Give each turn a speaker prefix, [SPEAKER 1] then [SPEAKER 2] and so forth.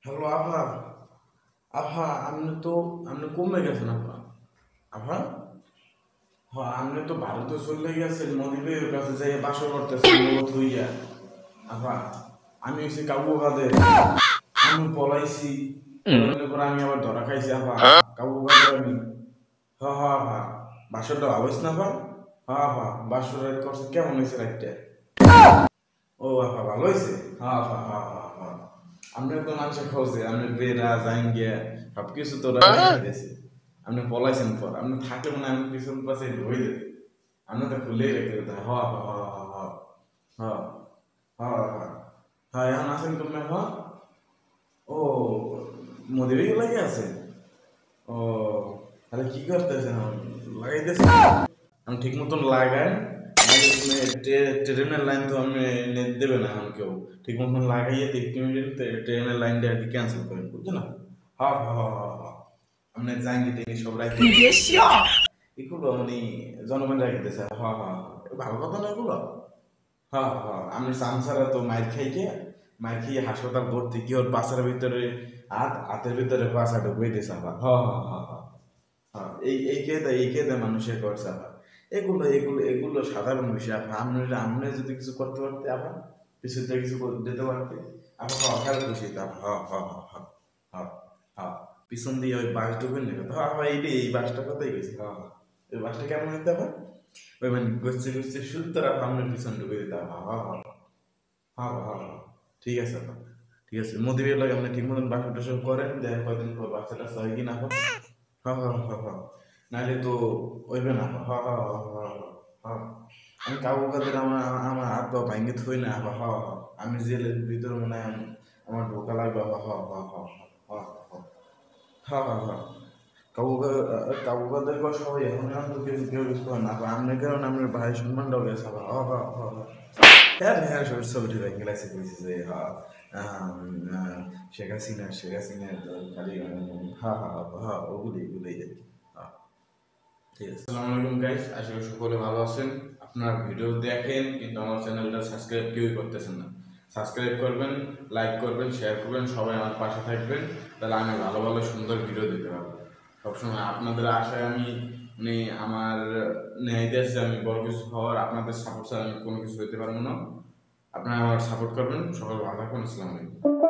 [SPEAKER 1] Hello আভা। আভা, আপনি কমে গেছেন আভা। আভা, হ্যাঁ, আপনি তো ভারতে চলে গেছেন, মনিবের কাছে যাই বাসর করতেছেন মত হইয়া। আভা, আমি হইছি কাবু কাদের, আমি পলাইছি, পলাইলে পরে আমি আবার ধরা খাইছি আভা। কাবু কাদের আমি। হ্যাঁ হ্যাঁ হ্যাঁ, বাসরটা ভালো হয়েছে না আভা? হ্যাঁ হ্যাঁ, বাসর রাত করছে, কেমন হয়েছে রাতটা? ও আভা, ভালো হয়েছে। হ্যাঁ হ্যাঁ হ্যাঁ হ্যাঁ হ্যাঁ, আপনি তো মানুষের খোঁজে, আপনি বেড়া জাঙ্গিয়া সব কিছু তো রাখা দিয়েছে। আপনি পলাইছেন পর, আপনি থাকলে মানে আমি পিছন পাশে ধরে দেবে। আপনি তো খুলে রেখে দিতে হ হ হ হ হ হ হ হ্যাঁ, এখন আছেন তুমি হ। ও, মোদিরই লাগে আছে। ও, তাহলে কি করতেছেন এখন? লাগাইতেছেন? আমি ঠিক মতন লাগাই, ট্রেনের লাইন তো আমি নেট দেবে না এখন কেউ। ঠিক মতন লাগাইয়ে 3 মিনিট ট্রেনের লাইনটা আর কি ক্যান্সেল করেন, বুঝছো না? হ্যাঁ হ্যাঁ হ্যাঁ হ্যাঁ হ্যাঁ, আপনি জাঙ্গি টেঙ্গি সব রাখি এগুলো মানে জনগণ রাখিতেছে। হ্যাঁ হ্যাঁ হ্যাঁ, ভালো কথা না এগুলো। হ্যাঁ হ্যাঁ, আমি সামসারা তো মাইর খাইয়ে হাসপাতাল ভর্তি, কি ওর বাসার ভিতরে হাতের ভিতরে বাসা ঢুকিয়ে দিয়েছে আবার। হ্যাঁ হ্যাঁ হ্যাঁ হ্যাঁ হ্যাঁ, এই কেদে মানুষের করছে আবার। এগুলো সাধারণ বিষয়। আপনি যদি কিছু করতে পারতে আবার, কিছুতে কিছু দিতে পারতে আবার, খেয়াল খুশি তা। হ্যাঁ হ্যাঁ হ্যাঁ হ্যাঁ হ্যাঁ, পিছন দিয়ে ওই বাস ঢুকেন না। হ্যাঁ হ্যাঁ, এই বাসটা কোথায় গেছে? হ্যাঁ হ্যাঁ, ওই বাসটা কেমন হইতে হবে? ওই মানে গচ্ছে গচ্ছে সুতরা আপনার পিছন ঢুকে দিতে হবে। হ্যাঁ হ্যাঁ হ্যাঁ হ্যাঁ হ্যাঁ, ঠিক আছে আপা, ঠিক আছে। মোদিবের লাগে আপনি ঠিক মতন বাসন টাসন করেন, দেখেন কয়দিন পর বাচ্চা টাচ্চা হয় কি না হয়। হ্যাঁ হ্যাঁ হ্যাঁ হ্যাঁ, নাহলে তো হইবে না। হ্যাঁ হ্যাঁ হ্যাঁ হ্যাঁ হ্যাঁ, আমি কাবু কাদের আমার আমার হাত পা ভাঙ্গে থই না। হ্যাঁ হ্যাঁ হ্যাঁ, আমি জেলের ভিতরে মনে হয় আমার ঢোকা লাগবে। হ্যাঁ হ্যাঁ হ্যাঁ হ্যাঁ হ্যাঁ হ্যাঁ হ্যাঁ হ্যাঁ, কাবু কাদের কথা সবাই এখন এখন তো কেউ কিছু করে না। আপনার কারণে আপনার ভাই সম্মানটাও গেছে। হ্যাঁ হ্যাঁ হ্যাঁ হ্যাঁ হ্যাঁ হ্যাঁ, সব ছবিটি ভাই গেলাইছে কইছে যে হ্যাঁ, শেখ হাসিনা খালি হ্যাঁ হ্যাঁ হ্যাঁ, ওগুলোই আর কি। হ্যাঁ, ঠিক আছে। আসসালামু আলাইকুম গাইস, আশা করি সকলে ভালো আছেন। আপনার ভিডিও দেখেন কিন্তু আমার চ্যানেলটা সাবস্ক্রাইব কেউই করতেছেন না। সাবস্ক্রাইব করবেন, লাইক করবেন, শেয়ার করবেন, সবাই আমার পাশে থাকবেন। তাহলে আমি ভালো ভালো সুন্দর ভিডিও দিতে পারবো। সবসময় আপনাদের আশায় আমি মানে আমার ন্যায় দেশে আমি বড় কিছু হওয়ার, আপনাদের সাপোর্ট ছাড়া আমি কোনো কিছু হইতে পারবো না। আপনারা আমার সাপোর্ট করবেন। সকল ভালো থাকুন। আসসালামু আলাইকুম।